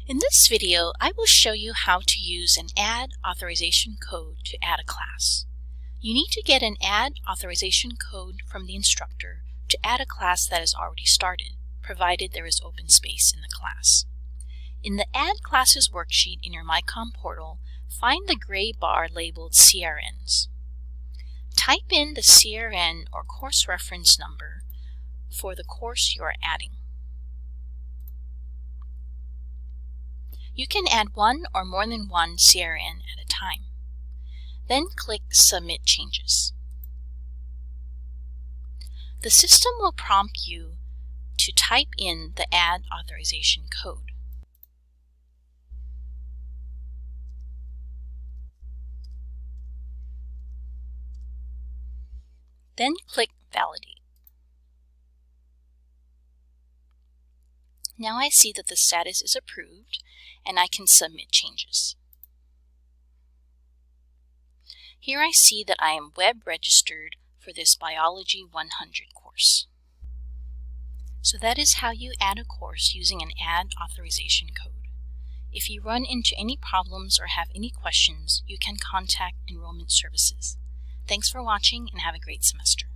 In this video, I will show you how to use an Add Authorization Code to add a class. You need to get an Add Authorization Code from the instructor to add a class that is already started, provided there is open space in the class. In the Add Classes worksheet in your MyComm portal, find the gray bar labeled CRNs. Type in the CRN or course reference number for the course you are adding. You can add one or more than one CRN at a time. Then click Submit Changes. The system will prompt you to type in the Add Authorization Code. Then click Validate. Now I see that the status is approved and I can submit changes. Here I see that I am web registered for this Biology 100 course. So that is how you add a course using an Add Authorization Code. If you run into any problems or have any questions, you can contact Enrollment Services. Thanks for watching and have a great semester.